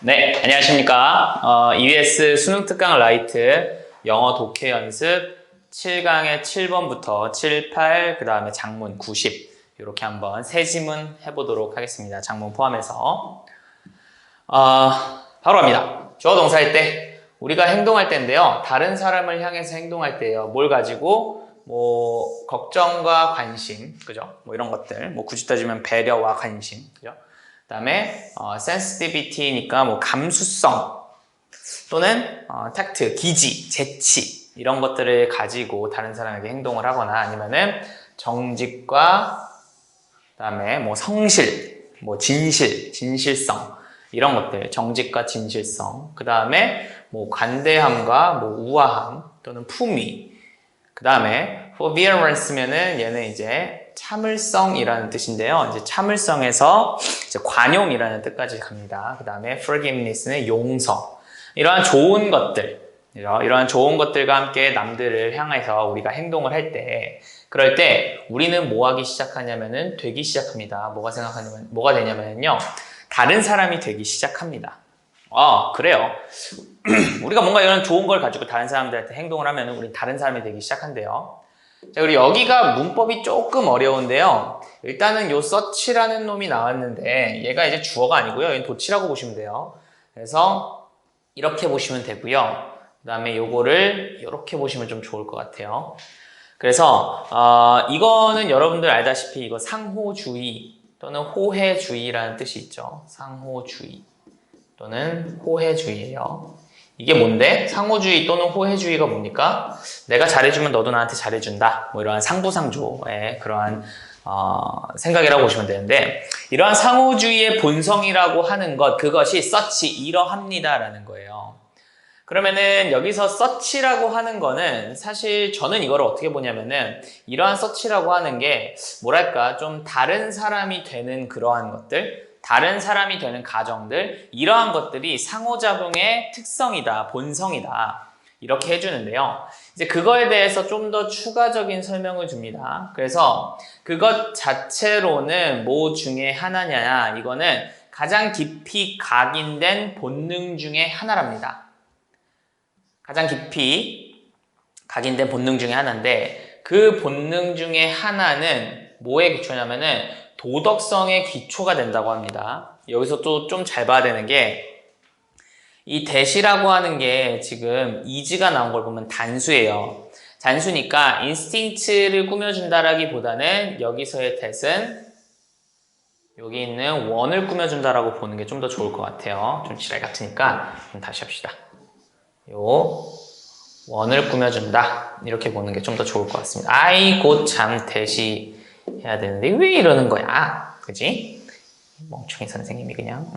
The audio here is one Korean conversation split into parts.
네, 안녕하십니까. EBS 수능 특강 라이트 영어 독해 연습 7강의 7번부터 7, 8, 그 다음에 장문 90 이렇게 한번 세 지문 해보도록 하겠습니다. 장문 포함해서. 바로 갑니다. 주어 동사일 때 우리가 행동할 때인데요. 다른 사람을 향해서 행동할 때예요. 뭘 가지고? 걱정과 관심, 그죠? 이런 것들. 굳이 따지면 배려와 관심, 그죠? 그 다음에 sensitivity니까 감수성 또는 탁트, 기지, 재치 이런 것들을 가지고 다른 사람에게 행동을 하거나 아니면은 정직과 그 다음에 성실, 진실, 진실성 이런 것들, 정직과 진실성 그 다음에 관대함과 우아함 또는 품위 그 다음에 forbearance면은 얘는 이제 참을성이라는 뜻인데요. 이제 참을성에서 이제 관용이라는 뜻까지 갑니다. 그 다음에 forgiveness는 용서. 이러한 좋은 것들, 이러한 좋은 것들과 함께 남들을 향해서 우리가 행동을 할 때, 그럴 때 우리는 뭐 하기 시작하냐면은 되기 시작합니다. 뭐가 되냐면요. 다른 사람이 되기 시작합니다. 그래요. 우리가 뭔가 이런 좋은 걸 가지고 다른 사람들한테 행동을 하면 우리 다른 사람이 되기 시작한대요. 자, 그리고 여기가 문법이 조금 어려운데요. 일단은 요 such라는 놈이 나왔는데 얘가 이제 주어가 아니고요. 얘는 도치라고 보시면 돼요. 그래서 이렇게 보시면 되고요. 그 다음에 요거를 이렇게 보시면 좀 좋을 것 같아요. 그래서 이거는 여러분들 알다시피 이거 상호주의 또는 호혜주의라는 뜻이 있죠. 상호주의 또는 호혜주의예요. 이게 뭔데? 상호주의 또는 호혜주의가 뭡니까? 내가 잘해주면 너도 나한테 잘해준다. 이러한 상부상조의 그러한 생각이라고 보시면 되는데 이러한 상호주의의 본성이라고 하는 것 그것이 such 이러합니다라는 거예요. 그러면은 여기서 such라고 하는 거는 사실 저는 이걸 어떻게 보냐면은 이러한 such라고 하는 게 뭐랄까 좀 다른 사람이 되는 그러한 것들 다른 사람이 되는 가정들 이러한 것들이 상호작용의 특성이다, 본성이다 이렇게 해주는데요. 이제 그거에 대해서 좀 더 추가적인 설명을 줍니다. 그래서 그것 자체로는 뭐 중에 하나냐 이거는 가장 깊이 각인된 본능 중에 하나랍니다. 가장 깊이 각인된 본능 중에 하나인데 그 본능 중에 하나는 뭐에 기초냐면은 도덕성의 기초가 된다고 합니다. 여기서 또 좀 잘 봐야 되는 게 이 that이라고 하는 게 지금 is가 나온 걸 보면 단수예요. 단수니까 instinct를 꾸며준다라기보다는 여기서의 that은 여기 있는 one을 꾸며준다라고 보는 게 좀 더 좋을 것 같아요. 좀 지랄 같으니까 다시 합시다. 요 one을 꾸며준다 이렇게 보는 게 좀 더 좋을 것 같습니다. 아이고 참 that이 해야 되는데 왜 이러는 거야? 그지? 멍청이 선생님이 그냥.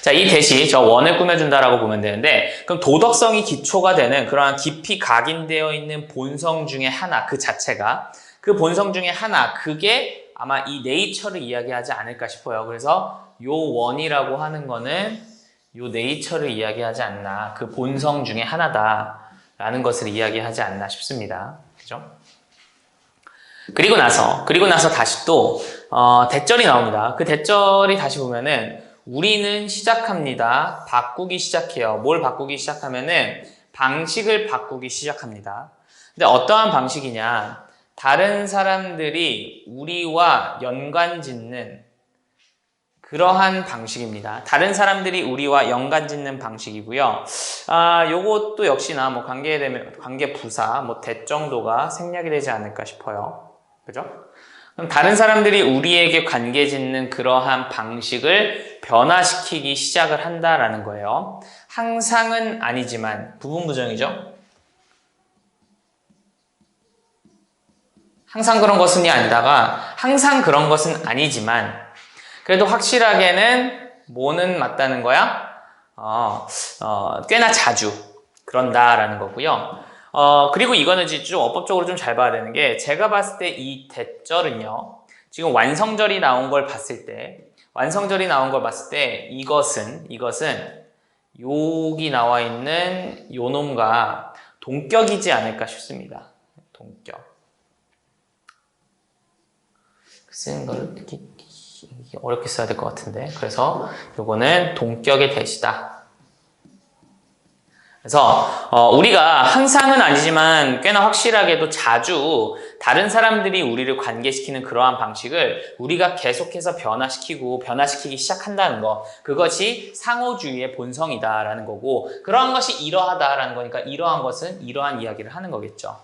자, 이 that이 저 one을 꾸며준다라고 보면 되는데 그럼 도덕성이 기초가 되는 그러한 깊이 각인되어 있는 본성 중에 하나 그 자체가 그 본성 중에 하나 그게 아마 이 nature를 이야기하지 않을까 싶어요. 그래서 요 one이라고 하는 거는 요 nature를 이야기하지 않나 그 본성 중에 하나다라는 것을 이야기하지 않나 싶습니다. 그죠? 그리고 나서 다시 또 대절이 나옵니다. 그 대절이 다시 보면은 우리는 시작합니다. 바꾸기 시작해요. 뭘 바꾸기 시작하면은 방식을 바꾸기 시작합니다. 근데 어떠한 방식이냐? 다른 사람들이 우리와 연관 짓는 그러한 방식입니다. 다른 사람들이 우리와 연관 짓는 방식이고요. 요것도 역시나 관계 부사, that 정도가 생략이 되지 않을까 싶어요. 그죠? 그럼 다른 사람들이 우리에게 관계 짓는 그러한 방식을 변화시키기 시작을 한다라는 거예요. 항상은 아니지만, 부분부정이죠? 항상 그런 것은 아니다가, 항상 그런 것은 아니지만, 그래도 확실하게는 뭐는 맞다는 거야? 꽤나 자주 그런다라는 거고요. 그리고 이거는 좀 어법적으로 좀 잘 봐야 되는 게 제가 봤을 때 이 대절은요. 지금 완성절이 나온 걸 봤을 때 이것은 여기 나와 있는 요 놈과 동격이지 않을까 싶습니다. 동격. 쓰는 걸 이게 어렵게 써야 될 것 같은데. 그래서 요거는 동격의 대시다. 그래서 우리가 항상은 아니지만 꽤나 확실하게도 자주 다른 사람들이 우리를 관계시키는 그러한 방식을 우리가 계속해서 변화시키기 시작한다는 거, 그것이 상호주의의 본성이다라는 거고, 그러한 것이 이러하다라는 거니까 이러한 것은 이러한 이야기를 하는 거겠죠.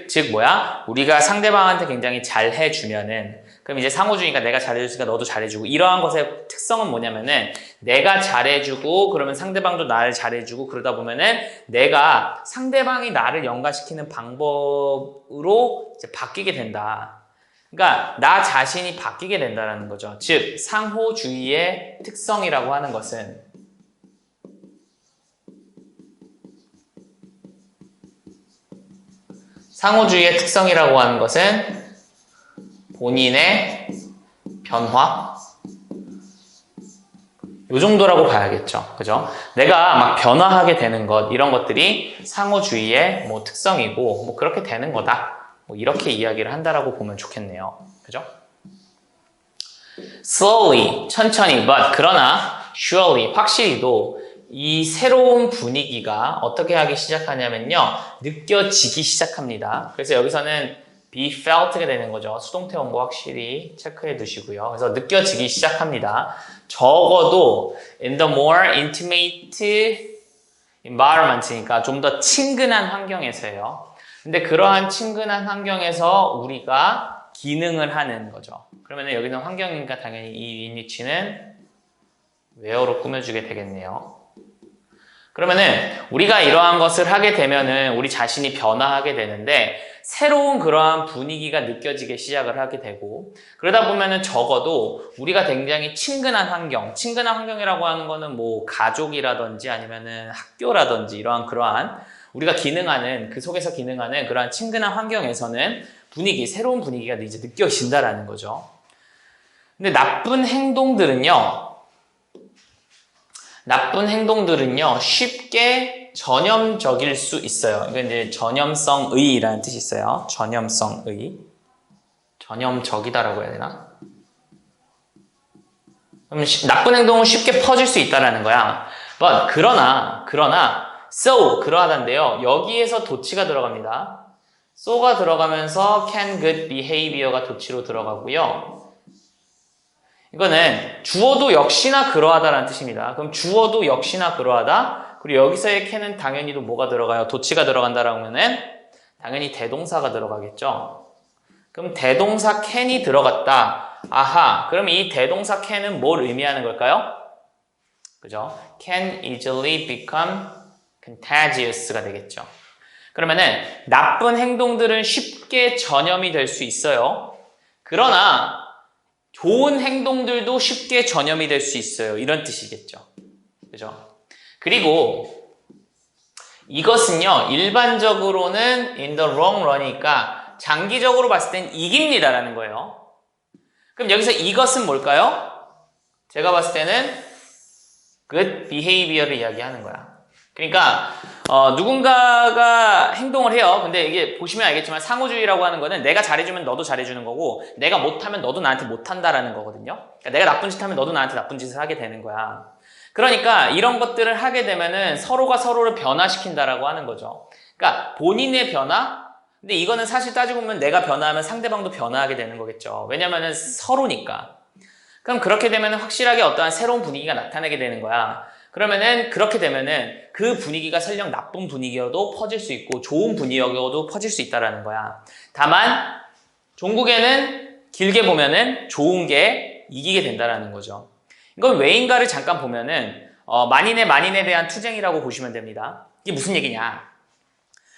즉 뭐야? 우리가 상대방한테 굉장히 잘 해주면은, 그럼 이제 상호주의니까 내가 잘해줬으니까 너도 잘해주고, 이러한 것의 특성은 뭐냐면은 내가 잘해주고 그러면 상대방도 나를 잘해주고, 그러다 보면은 내가 상대방이 나를 연관시키는 방법으로 이제 바뀌게 된다. 그러니까 나 자신이 바뀌게 된다는 거죠. 즉 상호주의의 특성이라고 하는 것은 본인의 변화, 요 정도라고 봐야겠죠. 그죠? 내가 막 변화하게 되는 것, 이런 것들이 상호주의의 뭐 특성이고, 뭐 그렇게 되는 거다. 뭐 이렇게 이야기를 한다라고 보면 좋겠네요. 그죠? Slowly, 천천히, but 그러나 surely, 확실히도 이 새로운 분위기가 어떻게 하기 시작하냐면요, 느껴지기 시작합니다. 그래서 여기서는 be felt가 되는 거죠. 수동태 원고 확실히 체크해 두시고요. 그래서 느껴지기 시작합니다. 적어도 in the more intimate environment니까 좀 더 친근한 환경에서예요. 근데 그러한 친근한 환경에서 우리가 기능을 하는 거죠. 그러면 여기는 환경이니까 당연히 이 위치는 where로 꾸며주게 되겠네요. 그러면은 우리가 이러한 것을 하게 되면은 우리 자신이 변화하게 되는데, 새로운 그러한 분위기가 느껴지게 시작을 하게 되고, 그러다 보면은 적어도 우리가 굉장히 친근한 환경이라고 하는 거는 뭐 가족이라든지 아니면은 학교라든지 그러한 우리가 기능하는, 그 속에서 기능하는 그러한 친근한 환경에서는 새로운 분위기가 이제 느껴진다라는 거죠. 근데 나쁜 행동들은요 쉽게 전염적일 수 있어요. 이건 이제 전염성의라는 뜻이 있어요. 전염적이다라고 해야 되나? 그럼 나쁜 행동은 쉽게 퍼질 수 있다라는 거야. But 그러나 so 그러하단데요. 여기에서 도치가 들어갑니다. so가 들어가면서 can good behavior가 도치로 들어가고요. 이거는 주어도 역시나 그러하다라는 뜻입니다. 그럼 주어도 역시나 그러하다. 그리고 여기서의 can은 당연히도 뭐가 들어가요? 도치가 들어간다라고 하면은 당연히 대동사가 들어가겠죠. 그럼 대동사 can이 들어갔다. 아하. 그럼 이 대동사 can은 뭘 의미하는 걸까요? 그죠? can easily become contagious가 되겠죠. 그러면은 나쁜 행동들은 쉽게 전염이 될 수 있어요. 그러나 좋은 행동들도 쉽게 전염이 될 수 있어요. 이런 뜻이겠죠. 그죠? 그리고 이것은요, 일반적으로는 in the long run이니까 장기적으로 봤을 땐 이깁니다라는 거예요. 그럼 여기서 이것은 뭘까요? 제가 봤을 때는 good behavior를 이야기하는 거야. 그러니까 누군가가 행동을 해요. 근데 이게 보시면 알겠지만 상호주의라고 하는 거는 내가 잘해주면 너도 잘해주는 거고, 내가 못하면 너도 나한테 못한다라는 거거든요. 그러니까 내가 나쁜 짓 하면 너도 나한테 나쁜 짓을 하게 되는 거야. 그러니까 이런 것들을 하게 되면은 서로가 서로를 변화시킨다라고 하는 거죠. 그러니까 본인의 변화? 근데 이거는 사실 따지고 보면 내가 변화하면 상대방도 변화하게 되는 거겠죠. 왜냐면은 서로니까. 그럼 그렇게 되면은 확실하게 어떠한 새로운 분위기가 나타나게 되는 거야. 그러면은 그렇게 되면은 그 분위기가 설령 나쁜 분위기여도 퍼질 수 있고 좋은 분위기여도 퍼질 수 있다라는 거야. 다만 종국에는 길게 보면은 좋은 게 이기게 된다라는 거죠. 이건 왜인가를 잠깐 보면은 만인에 대한 투쟁이라고 보시면 됩니다. 이게 무슨 얘기냐?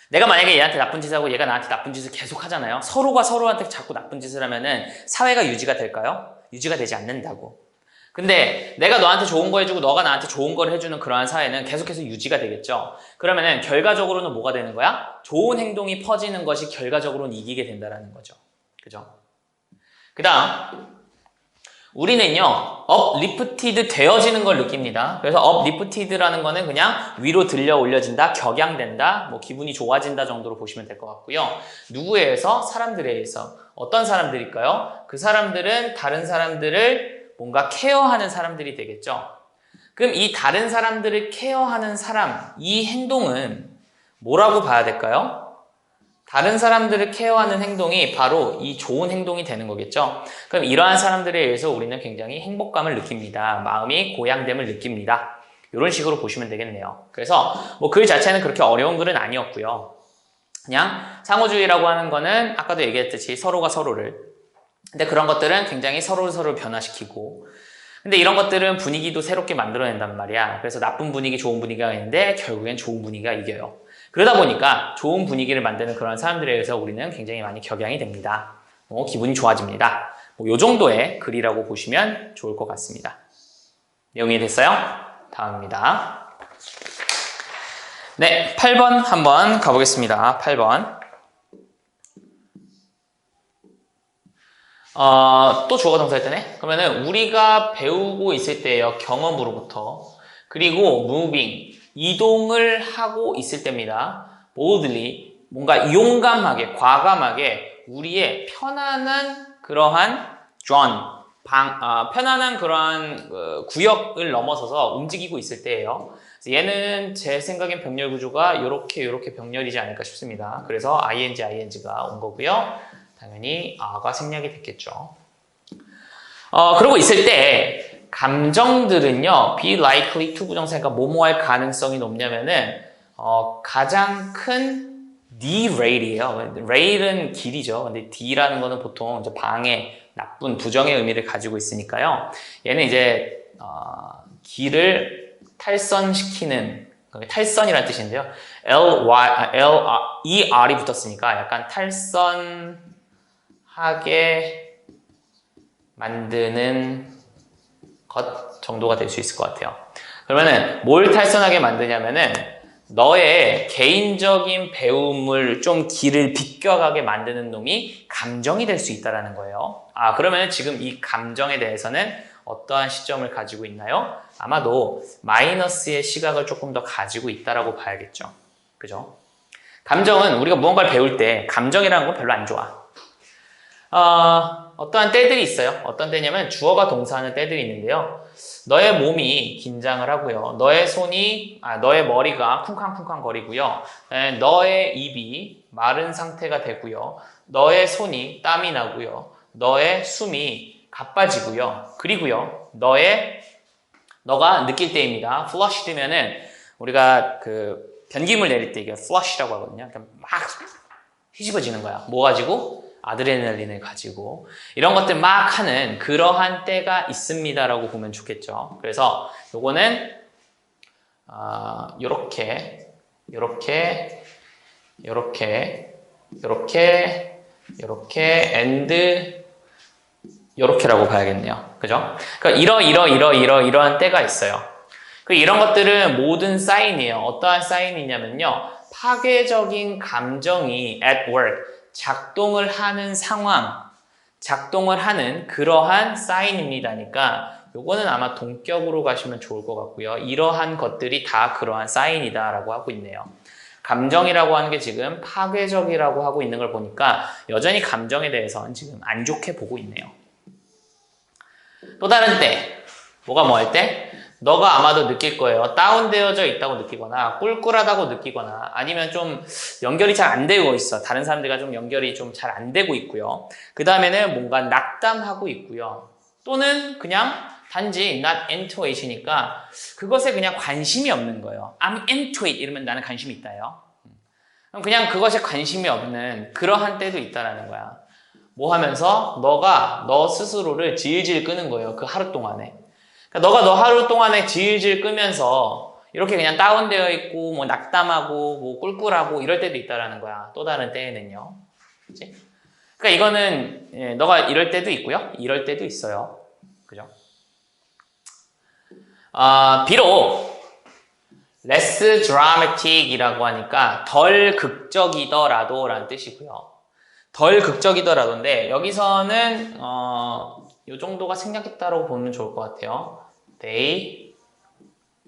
내가 만약에 얘한테 나쁜 짓을 하고 얘가 나한테 나쁜 짓을 계속 하잖아요. 서로가 서로한테 자꾸 나쁜 짓을 하면은 사회가 유지가 될까요? 유지가 되지 않는다고. 근데 내가 너한테 좋은 거 해주고 너가 나한테 좋은 걸 해주는 그러한 사회는 계속해서 유지가 되겠죠. 그러면은 결과적으로는 뭐가 되는 거야? 좋은 행동이 퍼지는 것이 결과적으로는 이기게 된다는 거죠. 그죠? 그 다음 우리는요 uplifted 되어지는 걸 느낍니다. 그래서 uplifted라는 거는 그냥 위로 들려 올려진다, 격양된다, 뭐 기분이 좋아진다 정도로 보시면 될 것 같고요. 누구에 의해서? 사람들에 의해서. 어떤 사람들일까요? 그 사람들은 다른 사람들을 뭔가 케어하는 사람들이 되겠죠. 그럼 이 다른 사람들을 케어하는 사람, 이 행동은 뭐라고 봐야 될까요? 다른 사람들을 케어하는 행동이 바로 이 좋은 행동이 되는 거겠죠. 그럼 이러한 사람들에 의해서 우리는 굉장히 행복감을 느낍니다. 마음이 고양됨을 느낍니다. 이런 식으로 보시면 되겠네요. 그래서 뭐 글 자체는 그렇게 어려운 글은 아니었고요. 그냥 상호주의라고 하는 거는 아까도 얘기했듯이 서로가 서로를, 근데 그런 것들은 굉장히 서로를 변화시키고, 근데 이런 것들은 분위기도 새롭게 만들어낸단 말이야. 그래서 나쁜 분위기, 좋은 분위기가 있는데 결국엔 좋은 분위기가 이겨요. 그러다 보니까 좋은 분위기를 만드는 그런 사람들에 의해서 우리는 굉장히 많이 격양이 됩니다. 기분이 좋아집니다. 요 정도의 글이라고 보시면 좋을 것 같습니다. 내용이 됐어요? 다음입니다. 네, 8번 한번 가보겠습니다. 8번. 또 주어가 동사일 때네? 그러면은 우리가 배우고 있을 때예요. 경험으로부터. 그리고 moving, 이동을 하고 있을 때입니다. boldly, 뭔가 용감하게, 과감하게 우리의 편안한 그러한 편안한 그러한 구역을 넘어서서 움직이고 있을 때예요. 얘는 제 생각엔 병렬 구조가 이렇게 병렬이지 않을까 싶습니다. 그래서 ing가 온 거고요. 당연히 아가 생략이 됐겠죠. 그러고 있을 때 감정들은요, be likely to 부정사니까 뭐뭐할 가능성이 높냐면은 가장 큰 derail이에요. rail은 길이죠. 근데 d라는 거는 보통 이제 방해, 나쁜, 부정의 의미를 가지고 있으니까요. 얘는 이제 길을 탈선시키는, 탈선이라는 뜻인데요. ER이 붙었으니까 약간 탈선하게 만드는 것 정도가 될 수 있을 것 같아요. 그러면은 뭘 탈선하게 만드냐면은 너의 개인적인 배움을 좀 길을 비껴가게 만드는 놈이 감정이 될 수 있다는 거예요. 그러면 지금 이 감정에 대해서는 어떠한 시점을 가지고 있나요? 아마도 마이너스의 시각을 조금 더 가지고 있다라고 봐야겠죠. 그죠? 감정은 우리가 무언가를 배울 때 감정이라는 건 별로 안 좋아. 어떠한 때들이 있어요. 어떤 때냐면 주어가 동사하는 때들이 있는데요. 너의 몸이 긴장을 하고요. 너의 머리가 쿵쾅쿵쾅 거리고요. 너의 입이 마른 상태가 되고요. 너의 손이 땀이 나고요. 너의 숨이 가빠지고요. 그리고요. 너가 느낄 때입니다. flushed면은 우리가 변기물 내릴 때 이게 flush라고 하거든요. 그러니까 막 휘집어지는 거야. 뭐 가지고? 아드레날린을 가지고 이런 것들 막 하는 그러한 때가 있습니다라고 보면 좋겠죠. 그래서 요거는 요렇게 and 요렇게라고 봐야겠네요. 그죠? 그러니까 이러한 때가 있어요. 이런 것들은 모든 사인이에요. 어떠한 사인이냐면요. 파괴적인 감정이 at work, 작동을 하는 상황, 작동을 하는 그러한 사인입니다니까 요거는 아마 동격으로 가시면 좋을 것 같고요. 이러한 것들이 다 그러한 사인이다라고 하고 있네요. 감정이라고 하는 게 지금 파괴적이라고 하고 있는 걸 보니까 여전히 감정에 대해서는 지금 안 좋게 보고 있네요. 또 다른 때, 뭐가 뭐 할 때? 너가 아마도 느낄 거예요. 다운되어져 있다고 느끼거나 꿀꿀하다고 느끼거나 아니면 좀 연결이 잘 안 되고 있어. 다른 사람들과 좀 연결이 좀 잘 안 되고 있고요. 그 다음에는 뭔가 낙담하고 있고요. 또는 그냥 단지 not into it이니까 그것에 그냥 관심이 없는 거예요. I'm into it 이러면 나는 관심이 있다요. 그럼 그냥 그것에 관심이 없는 그러한 때도 있다라는 거야. 뭐 하면서 너 스스로를 질질 끄는 거예요. 그 하루 동안에. 그러니까 너가 너 하루 동안에 질질 끄면서 이렇게 그냥 다운되어 있고 뭐 낙담하고 뭐 꿀꿀하고 이럴 때도 있다라는 거야. 또 다른 때에는요. 그치? 그러니까 이거는 너가 이럴 때도 있고요. 이럴 때도 있어요. 그죠? 비록 less dramatic 이라고 하니까 덜 극적이더라도 라는 뜻이고요. 덜 극적이더라도인데 여기서는 이 정도가 생략했다고 보면 좋을 것 같아요. They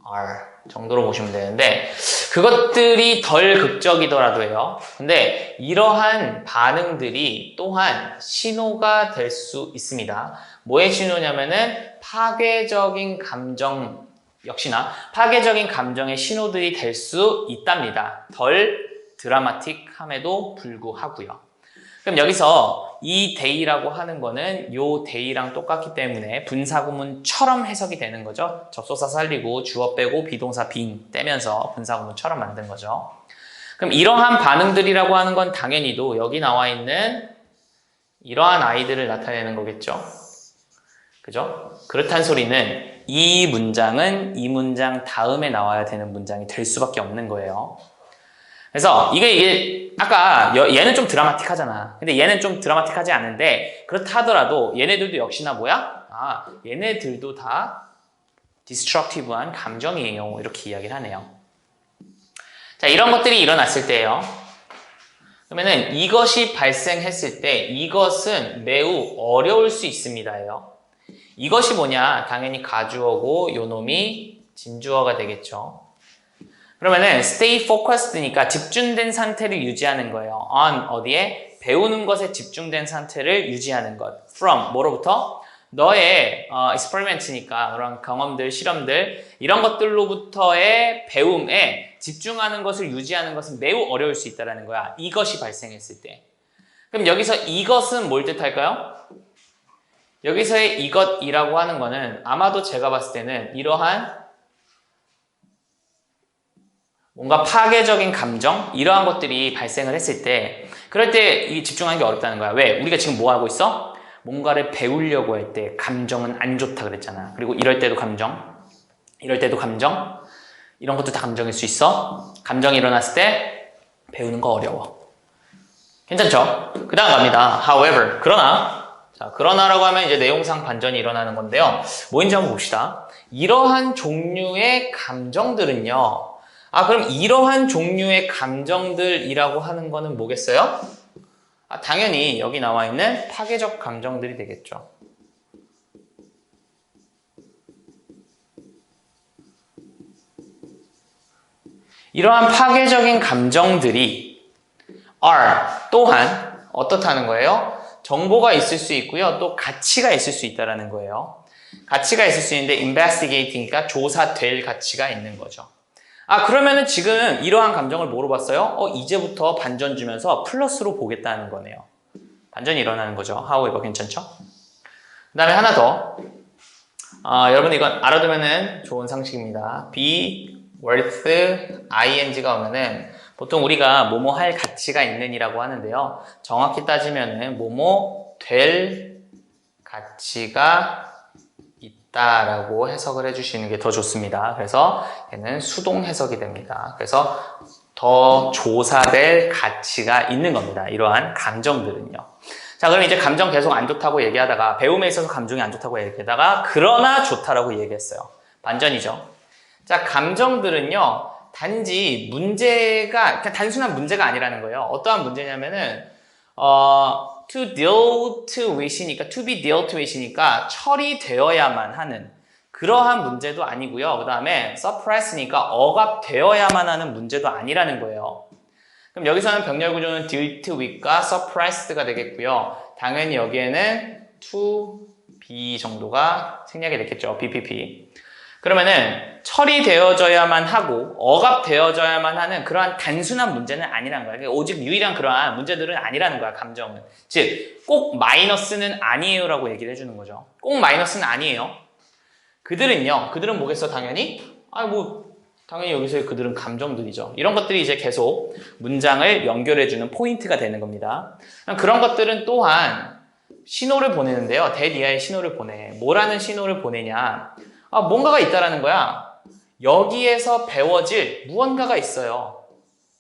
are 정도로 보시면 되는데 그것들이 덜 극적이더라도요. 근데 이러한 반응들이 또한 신호가 될 수 있습니다. 뭐의 신호냐면은 파괴적인 감정, 역시나 파괴적인 감정의 신호들이 될 수 있답니다. 덜 드라마틱함에도 불구하고요. 그럼 여기서 이 데이라고 하는 거는 요 데이랑 똑같기 때문에 분사구문처럼 해석이 되는 거죠. 접속사 살리고 주어 빼고 비동사 빙 떼면서 분사구문처럼 만든 거죠. 그럼 이러한 반응들이라고 하는 건 당연히도 여기 나와 있는 이러한 아이들을 나타내는 거겠죠. 그죠? 그렇단 소리는 이 문장은 이 문장 다음에 나와야 되는 문장이 될 수밖에 없는 거예요. 그래서 이게 아까 얘는 좀 드라마틱하잖아. 근데 얘는 좀 드라마틱하지 않은데 그렇다 하더라도 얘네들도 역시나 뭐야? 얘네들도 다 디스트럭티브한 감정이에요. 이렇게 이야기를 하네요. 자, 이런 것들이 일어났을 때요. 그러면은 이것이 발생했을 때 이것은 매우 어려울 수 있습니다예요. 이것이 뭐냐? 당연히 가주어고 요놈이 진주어가 되겠죠. 그러면은 stay focused니까 집중된 상태를 유지하는 거예요. on 어디에? 배우는 것에 집중된 상태를 유지하는 것. from 뭐로부터? 너의 experiment니까 그런 경험들, 실험들 이런 것들로부터의 배움에 집중하는 것을 유지하는 것은 매우 어려울 수 있다는 거야. 이것이 발생했을 때. 그럼 여기서 이것은 뭘 뜻할까요? 여기서의 이것이라고 하는 거는 아마도 제가 봤을 때는 이러한 뭔가 파괴적인 감정 이러한 것들이 발생을 했을 때 그럴 때 이 집중하는 게 어렵다는 거야. 왜? 우리가 지금 뭐 하고 있어? 뭔가를 배우려고 할 때 감정은 안 좋다 그랬잖아. 그리고 이럴 때도 감정, 이럴 때도 감정, 이런 것도 다 감정일 수 있어. 감정이 일어났을 때 배우는 거 어려워. 괜찮죠? 그 다음 갑니다. However, 그러나라고 하면 이제 내용상 반전이 일어나는 건데요. 뭐인지 한번 봅시다. 이러한 종류의 감정들은요. 그럼 이러한 종류의 감정들이라고 하는 거는 뭐겠어요? 당연히 여기 나와 있는 파괴적 감정들이 되겠죠. 이러한 파괴적인 감정들이 are 또한 어떻다는 거예요? 정보가 있을 수 있고요. 또 가치가 있을 수 있다는 거예요. 가치가 있을 수 있는데 investigating이니까 조사될 가치가 있는 거죠. 그러면은 지금 이러한 감정을 뭐로 봤어요? 이제부터 반전 주면서 플러스로 보겠다는 거네요. 반전이 일어나는 거죠. however 괜찮죠? 그 다음에 하나 더. 여러분 이건 알아두면은 좋은 상식입니다. be worth ing가 오면은 보통 우리가 뭐뭐 할 가치가 있는 이라고 하는데요. 정확히 따지면은 뭐뭐 될 가치가 있다라고 해석을 해주시는 게 더 좋습니다. 그래서 얘는 수동 해석이 됩니다. 그래서 더 조사될 가치가 있는 겁니다. 이러한 감정들은요. 자, 그럼 이제 감정 계속 안 좋다고 얘기하다가 배움에 있어서 감정이 안 좋다고 얘기하다가 그러나 좋다라고 얘기했어요. 반전이죠. 자, 감정들은요. 단지 문제가 그냥 단순한 문제가 아니라는 거예요. 어떠한 문제냐면은 to deal with이니까 to be dealt with이니까 처리되어야만 하는 그러한 문제도 아니고요. 그 다음에 suppress니까 억압되어야만 하는 문제도 아니라는 거예요. 그럼 여기서는 병렬 구조는 dealt with과 suppressed가 되겠고요. 당연히 여기에는 to be 정도가 생략이 됐겠죠. BPP. 그러면은 처리되어져야만 하고 억압되어져야만 하는 그러한 단순한 문제는 아니라는 거야. 그러니까 오직 유일한 그러한 문제들은 아니라는 거야. 감정은. 즉 꼭 마이너스는 아니에요라고 얘기를 해주는 거죠. 꼭 마이너스는 아니에요. 그들은 뭐겠어? 당연히 당연히 여기서의 그들은 감정들이죠. 이런 것들이 이제 계속 문장을 연결해주는 포인트가 되는 겁니다. 그런 것들은 또한 신호를 보내는데요. 대니아의 신호를 보내. 뭐라는 신호를 보내냐? 뭔가가 있다라는 거야. 여기에서 배워질 무언가가 있어요.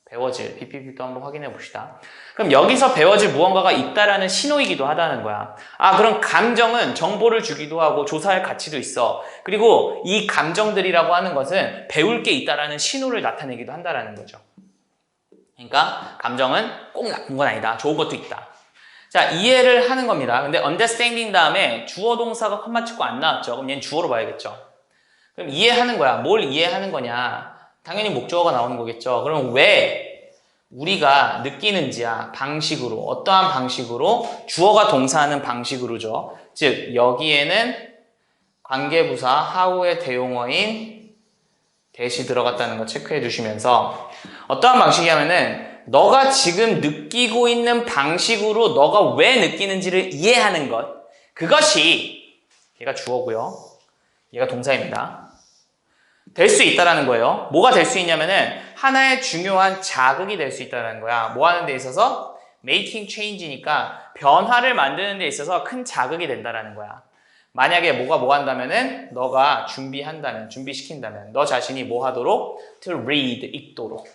배워질. BPP도 한번 확인해 봅시다. 그럼 여기서 배워질 무언가가 있다라는 신호이기도 하다는 거야. 그럼 감정은 정보를 주기도 하고 조사할 가치도 있어. 그리고 이 감정들이라고 하는 것은 배울 게 있다라는 신호를 나타내기도 한다라는 거죠. 그러니까 감정은 꼭 나쁜 건 아니다. 좋은 것도 있다. 자, 이해를 하는 겁니다. 근데 understanding 다음에 주어 동사가 컴마 찍고 안 나왔죠. 그럼 얘는 주어로 봐야겠죠. 그럼 이해하는 거야. 뭘 이해하는 거냐? 당연히 목적어가 나오는 거겠죠. 그럼 왜 우리가 느끼는지야 방식으로, 어떠한 방식으로, 주어가 동사하는 방식으로죠. 즉 여기에는 관계부사 how의 대용어인 that이 들어갔다는 거 체크해 주시면서 어떠한 방식이냐면은 너가 지금 느끼고 있는 방식으로 너가 왜 느끼는지를 이해하는 것, 그것이 얘가 주어고요. 얘가 동사입니다. 될 수 있다라는 거예요. 뭐가 될 수 있냐면은 하나의 중요한 자극이 될 수 있다는 거야. 뭐 하는 데 있어서? making change니까 변화를 만드는 데 있어서 큰 자극이 된다라는 거야. 만약에 뭐 한다면은 너가 준비한다면, 준비시킨다면 너 자신이 뭐 하도록? to read, 읽도록.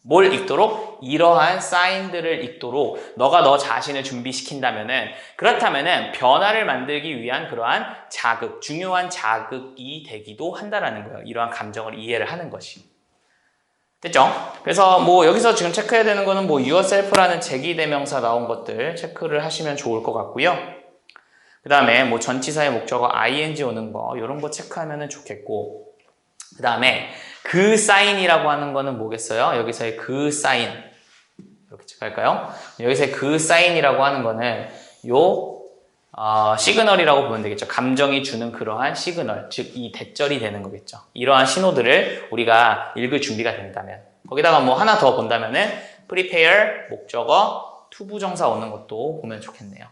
뭘 읽도록? 이러한 사인들을 읽도록 너가 너 자신을 준비시킨다면은, 그렇다면은 변화를 만들기 위한 그러한 자극, 중요한 자극이 되기도 한다라는 거예요. 이러한 감정을 이해를 하는 것이. 됐죠? 그래서 뭐 여기서 지금 체크해야 되는 거는 뭐 yourself라는 제기대명사 나온 것들 체크를 하시면 좋을 것 같고요. 그 다음에 뭐 전치사의 목적어 ing 오는 거 이런 거 체크하면 좋겠고, 그 다음에 그 사인이라고 하는 거는 뭐겠어요? 여기서의 그 사인 이렇게 체크할까요? 여기서의 그 사인이라고 하는 거는 시그널이라고 보면 되겠죠. 감정이 주는 그러한 시그널, 즉 이 대절이 되는 거겠죠. 이러한 신호들을 우리가 읽을 준비가 된다면, 거기다가 뭐 하나 더 본다면은 prepare 목적어 투부정사 오는 것도 보면 좋겠네요.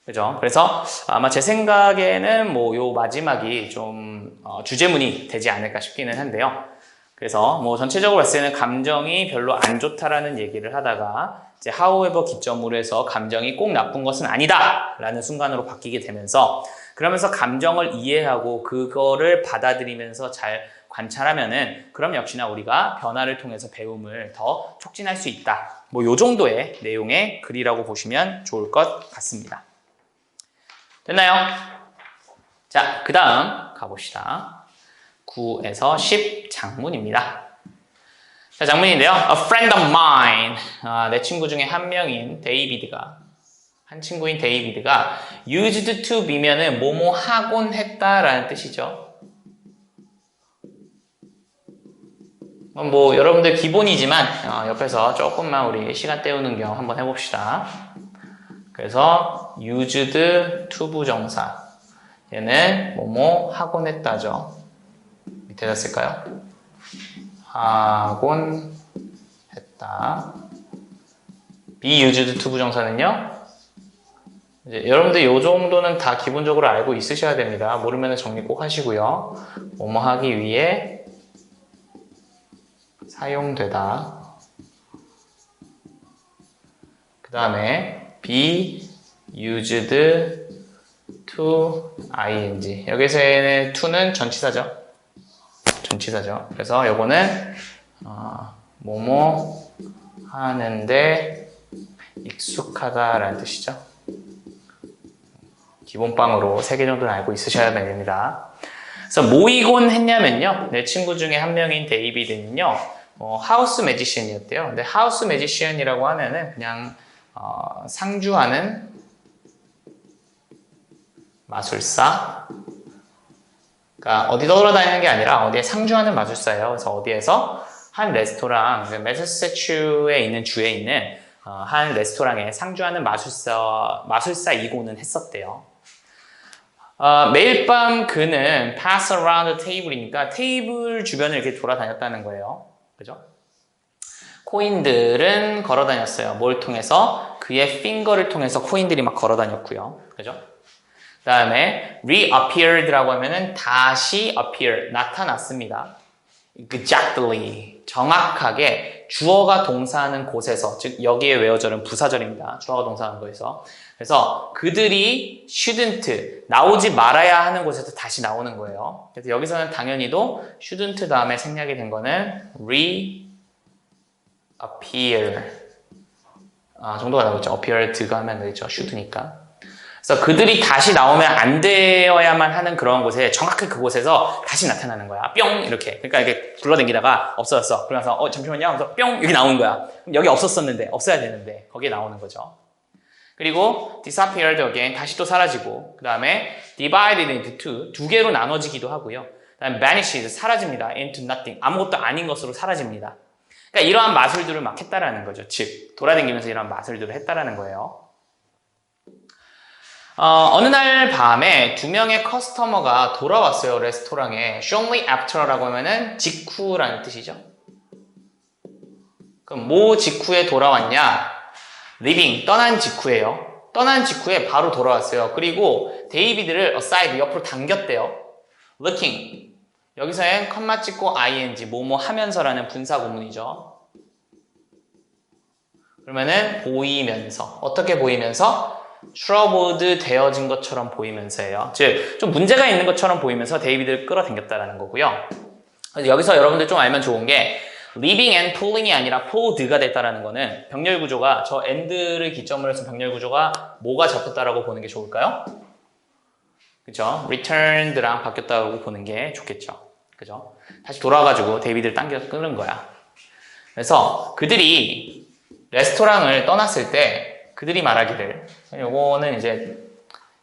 그죠? 그래서 아마 제 생각에는 뭐 요 마지막이 좀 주제문이 되지 않을까 싶기는 한데요. 그래서 뭐 전체적으로 봤을 때는 감정이 별로 안 좋다라는 얘기를 하다가 이제 however 기점으로 해서 감정이 꼭 나쁜 것은 아니다 라는 순간으로 바뀌게 되면서, 그러면서 감정을 이해하고 그거를 받아들이면서 잘 관찰하면은 그럼 역시나 우리가 변화를 통해서 배움을 더 촉진할 수 있다. 뭐 요 정도의 내용의 글이라고 보시면 좋을 것 같습니다. 됐나요? 자, 그 다음 가봅시다. 9에서 10 장문입니다. 자, 장문인데요. A friend of mine. 내 친구 중에 한 명인 데이비드가, 한 친구인 데이비드가 used to be면은 뭐뭐 하곤 했다라는 뜻이죠. 뭐 여러분들 기본이지만 옆에서 조금만 우리 시간 때우는 겸 한번 해봅시다. 그래서 used to 부정사, 얘는 뭐뭐 하곤 했다죠. 밑에다 쓸까요? 하곤 했다. be used to 부정사는요, 이제 여러분들 이 정도는 다 기본적으로 알고 있으셔야 됩니다. 모르면 정리 꼭 하시고요. 뭐뭐 하기 위해 사용되다. 그 다음에 be used to ing. 여기서의 to는 전치사죠. 전치사죠. 그래서 요거는 뭐뭐 하는데 익숙하다라는 뜻이죠. 기본빵으로 3개 정도는 알고 있으셔야 됩니다. 그래서 모이곤 했냐면요, 내 친구 중에 한 명인 데이비드는요, 하우스 매지션이었대요. 근데 하우스 매지션이라고 하면은 그냥 상주하는 마술사. 그러니까 어디 돌아다니는 게 아니라 어디에 상주하는 마술사예요. 그래서 어디에서 한 레스토랑, 매사추세츠에 있는 주에 있는 한 레스토랑에 상주하는 마술사이고는 했었대요. 매일 밤 그는 pass around the table이니까 테이블 주변을 이렇게 돌아다녔다는 거예요. 그죠? 코인들은 걸어 다녔어요. 뭘 통해서? 그의 핑거를 통해서 코인들이 막 걸어 다녔고요. 그죠? 그 다음에 reappeared라고 하면은 다시 appear, 나타났습니다. exactly, 정확하게 주어가 동사하는 곳에서, 즉 여기에 외어절은 부사절입니다. 주어가 동사하는 곳에서. 그래서 그들이 shouldn't, 나오지 말아야 하는 곳에서 다시 나오는 거예요. 그래서 여기서는 당연히도 shouldn't 다음에 생략이 된 거는 reappear 정도가 나오죠. appeared가 하면 되겠죠. should니까. 그래서 그들이 다시 나오면 안 되어야만 하는 그런 곳에, 정확히 그곳에서 다시 나타나는 거야. 뿅! 이렇게. 그러니까 이렇게 굴러다니다가 없어졌어. 그러면서 잠시만요 하면서 뿅! 이렇게 나오는 거야. 그럼 여기 없었었는데, 없어야 되는데 거기에 나오는 거죠. 그리고 disappeared again, 다시 또 사라지고, 그 다음에 divided into two, 두 개로 나눠지기도 하고요. 그 그다음에 vanishes, 사라집니다. into nothing, 아무것도 아닌 것으로 사라집니다. 그러니까 이러한 마술들을 막 했다라는 거죠. 즉 돌아다니면서 이러한 마술들을 했다라는 거예요. 어느 날 밤에 2명의 커스터머가 돌아왔어요. 레스토랑에. shortly after라고 하면은 직후라는 뜻이죠. 그럼 뭐 직후에 돌아왔냐? leaving, 떠난 직후에요. 떠난 직후에 바로 돌아왔어요. 그리고 데이비드를 aside, 옆으로 당겼대요. looking, 여기서는 컴마 찍고 ing, 뭐뭐 하면서라는 분사 구문이죠. 그러면은 보이면서, 어떻게 보이면서? troubled 되어진 것처럼 보이면서예요. 즉, 좀 문제가 있는 것처럼 보이면서 데이비드를 끌어당겼다라는 거고요. 그래서 여기서 여러분들 좀 알면 좋은 게 leaving and pulling이 아니라 pulled가 됐다라는 거는 병렬 구조가 저 and를 기점으로 해서 병렬 구조가 뭐가 잡혔다라고 보는 게 좋을까요? 그죠? returned랑 바뀌었다고 보는 게 좋겠죠. 그죠? 다시 돌아와가지고 데이비드를 당겨 끊는 거야. 그래서 그들이 레스토랑을 떠났을 때 그들이 말하기를, 요거는 이제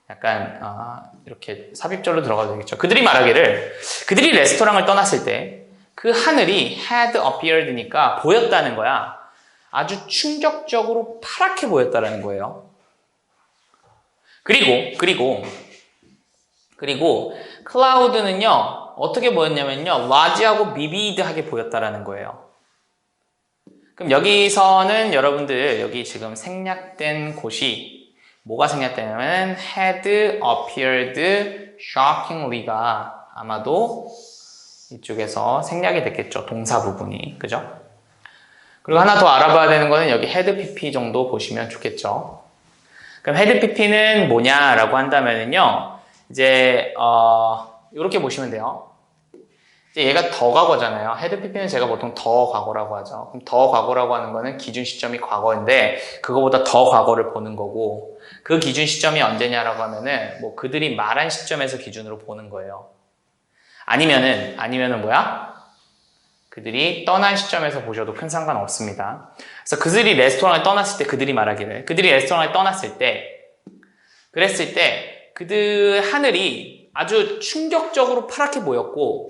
약간 이렇게 삽입절로 들어가도 되겠죠. 그들이 말하기를, 그들이 레스토랑을 떠났을 때 그 하늘이 had appeared니까 보였다는 거야. 아주 충격적으로 파랗게 보였다는 거예요. 그리고 cloud는요 어떻게 보였냐면요 large하고 vivid하게 보였다라는 거예요. 그럼 여기서는 여러분들 여기 지금 생략된 곳이 뭐가 생략되냐면 had appeared shockingly가 아마도 이쪽에서 생략이 됐겠죠. 동사 부분이. 그죠? 그리고 하나 더 알아봐야 되는 거는 여기 had pp 정도 보시면 좋겠죠. 그럼 had pp는 뭐냐라고 한다면은요. 이제 이렇게 보시면 돼요. 이제 얘가 더 과거잖아요. had pp는 제가 보통 더 과거라고 하죠. 그럼 더 과거라고 하는 거는 기준 시점이 과거인데 그거보다 더 과거를 보는 거고 그 기준 시점이 언제냐라고 하면은 뭐 그들이 말한 시점에서 기준으로 보는 거예요. 아니면은 뭐야? 그들이 떠난 시점에서 보셔도 큰 상관 없습니다. 그래서 그들이 레스토랑을 떠났을 때 그들이 말하기를 그들이 레스토랑을 떠났을 때 그랬을 때 그들 하늘이 아주 충격적으로 파랗게 보였고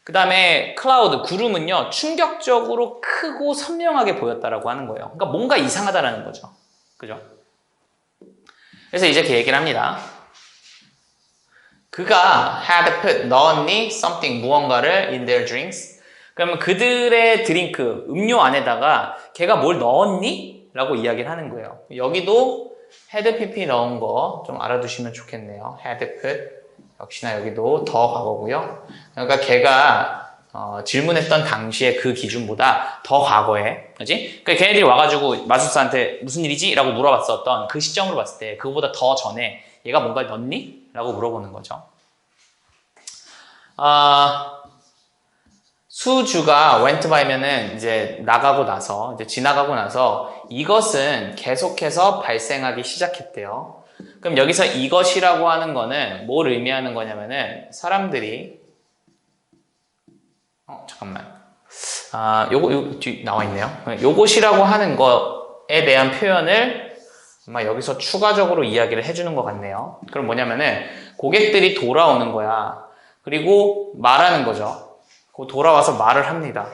그 다음에 클라우드, 구름은요 충격적으로 크고 선명하게 보였다라고 하는 거예요. 그러니까 뭔가 이상하다라는 거죠. 그죠? 그래서 이제 그 얘기를 합니다. 그가 had put, 넣었니? something, 무언가를 in their drinks. 그러면 그들의 드링크, 음료 안에다가 걔가 뭘 넣었니? 라고 이야기를 하는 거예요. 여기도 had pp 넣은 거 좀 알아두시면 좋겠네요. had put, 역시나 여기도 더 과거고요. 그러니까 걔가 질문했던 당시에 그 기준보다 더 과거에, 그지? 그러니까 걔네들이 와가지고 마술사한테 무슨 일이지? 라고 물어봤었던 그 시점으로 봤을 때 그거보다 더 전에 얘가 뭔가를 넣었니? 라고 물어보는 거죠. 수주가 went by면은 이제 나가고 나서, 이제 지나가고 나서 이것은 계속해서 발생하기 시작했대요. 그럼 여기서 이것이라고 하는 거는 뭘 의미하는 거냐면은 사람들이 잠깐만. 요거 뒤 나와 있네요. 요것이라고 하는 것에 대한 표현을 아마 여기서 추가적으로 이야기를 해주는 것 같네요. 그럼 뭐냐면은 고객들이 돌아오는 거야. 그리고 말하는 거죠. 돌아와서 말을 합니다.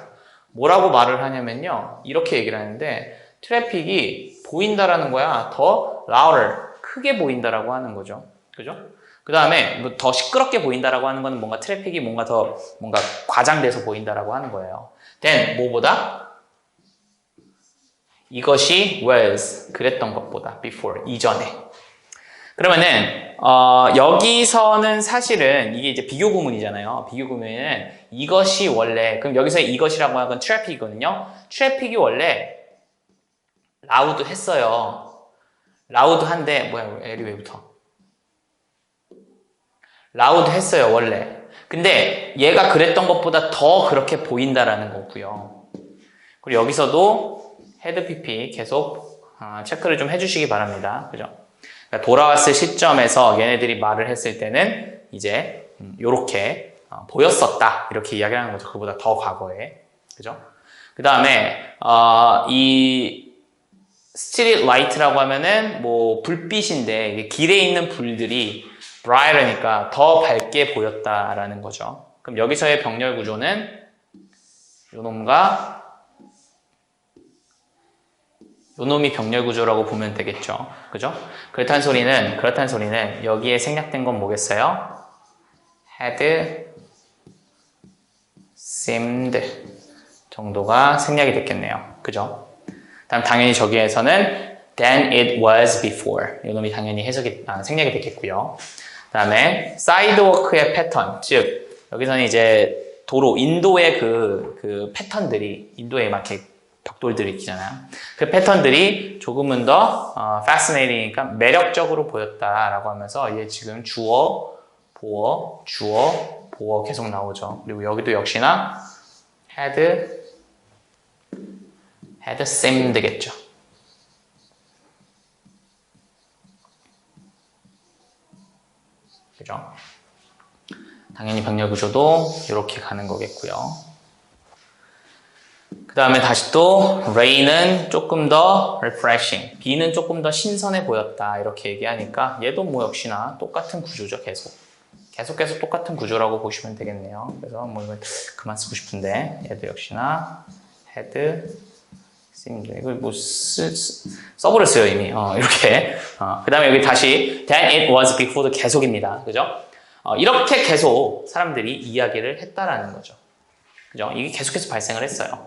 뭐라고 말을 하냐면요. 이렇게 얘기를 하는데 트래픽이 보인다라는 거야. 더 louder, 크게 보인다라고 하는 거죠. 그죠? 그 다음에 더 시끄럽게 보인다라고 하는 거는 뭔가 트래픽이 뭔가 더 뭔가 과장돼서 보인다라고 하는 거예요. then 뭐보다? 이것이 was 그랬던 것보다 before 이전에. 그러면은 여기서는 사실은 이게 이제 비교 구문이잖아요. 비교 구문은 이것이 원래 그럼 여기서 이것이라고 하는 건 트래픽이거든요. 트래픽이 원래 라우드 했어요. 라우드 한데 뭐야 L이 왜 붙어? 라우드 했어요 원래. 근데 얘가 그랬던 것보다 더 그렇게 보인다라는 거고요. 그리고 여기서도 헤드 pp 계속 체크를 좀 해주시기 바랍니다. 그죠? 그러니까 돌아왔을 시점에서 얘네들이 말을 했을 때는 이제 요렇게 보였었다 이렇게 이야기를 하는 거죠. 그보다 더 과거에. 그죠? 그 다음에 이 스트리트 라이트라고 하면은 뭐 불빛인데 길에 있는 불들이 brighter니까 더 밝게 보였다라는 거죠. 그럼 여기서의 병렬 구조는 요놈과 요놈이 병렬 구조라고 보면 되겠죠. 그죠? 그렇다는 소리는 여기에 생략된 건 뭐겠어요? had seemed 정도가 생략이 됐겠네요. 그죠? 다음 당연히 저기에서는 than it was before 요놈이 당연히 생략이 됐겠고요. 그 다음에 사이드워크의 패턴, 즉 여기서는 이제 도로, 인도의 그 패턴들이, 인도에 막 이렇게 벽돌들이 있잖아요. 그 패턴들이 조금은 더 fascinating이니까 매력적으로 보였다라고 하면서 얘 지금 주어, 보어, 주어, 보어 계속 나오죠. 그리고 여기도 역시나 had seemed겠죠. 그죠? 당연히 병렬 구조도 이렇게 가는 거겠고요. 그 다음에 다시 또 rain은 조금 더 refreshing, 비는 조금 더 신선해 보였다 이렇게 얘기하니까 얘도 뭐 역시나 똑같은 구조죠. 계속해서 똑같은 구조라고 보시면 되겠네요. 그래서 뭐 이거 그만 쓰고 싶은데 얘도 역시나 had seemed 이걸 뭐 써버렸어요 이미 이렇게 그 다음에 여기 다시 than it was before도 계속입니다. 그죠? 이렇게 계속 사람들이 이야기를 했다라는 거죠. 그죠? 이게 계속해서 발생을 했어요.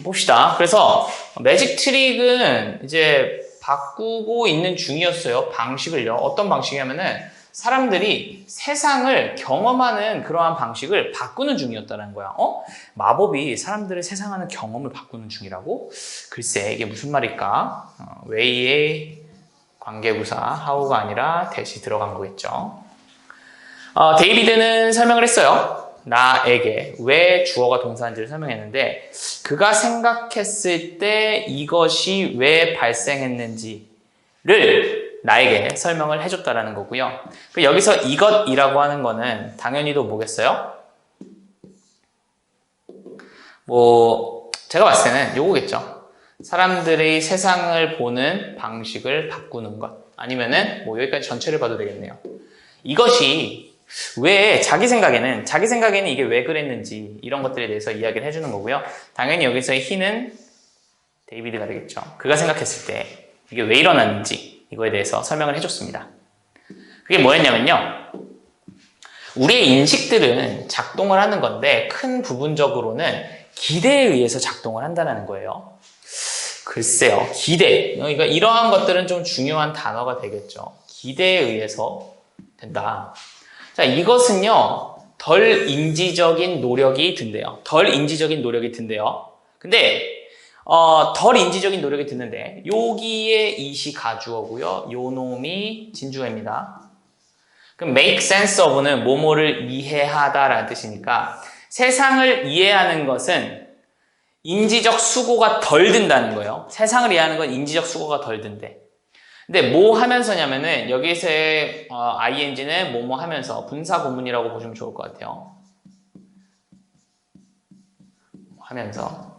봅시다. 그래서 매직 트릭은 이제 바꾸고 있는 중이었어요. 방식을요. 어떤 방식이냐면은 사람들이 세상을 경험하는 그러한 방식을 바꾸는 중이었다는 거야. 마법이 사람들의 세상하는 경험을 바꾸는 중이라고? 글쎄 이게 무슨 말일까? way의 관계부사 how가 아니라 대시 들어간 거겠죠. 데이비드는 설명을 했어요. 나에게 왜 주어가 동사인지를 설명했는데 그가 생각했을 때 이것이 왜 발생했는지를 나에게 설명을 해줬다라는 거고요. 여기서 이것이라고 하는 거는 당연히도 뭐겠어요? 제가 봤을 때는 요거겠죠. 사람들의 세상을 보는 방식을 바꾸는 것. 아니면은 여기까지 전체를 봐도 되겠네요. 이것이 왜 자기 생각에는 이게 왜 그랬는지 이런 것들에 대해서 이야기를 해주는 거고요. 당연히 여기서의 he는 데이비드가 되겠죠. 그가 생각했을 때 이게 왜 일어났는지 이거에 대해서 설명을 해줬습니다. 그게 뭐였냐면요. 우리의 인식들은 작동을 하는 건데 큰 부분적으로는 기대에 의해서 작동을 한다는 거예요. 글쎄요. 기대. 그러니까 이러한 것들은 좀 중요한 단어가 되겠죠. 기대에 의해서 된다. 자, 이것은요, 덜 인지적인 노력이 든대요. 근데, 덜 인지적인 노력이 드는데, 여기에 이시 가주어고요. 요 놈이 진주어입니다. 그럼 make sense of는 뭐뭐를 이해하다라는 뜻이니까, 세상을 이해하는 것은 인지적 수고가 덜 든다는 거예요. 세상을 이해하는 건 인지적 수고가 덜 든대. 근데 뭐 하면서냐면은 여기서의 ing는 뭐뭐 하면서 분사 구문이라고 보시면 좋을 것 같아요. 하면서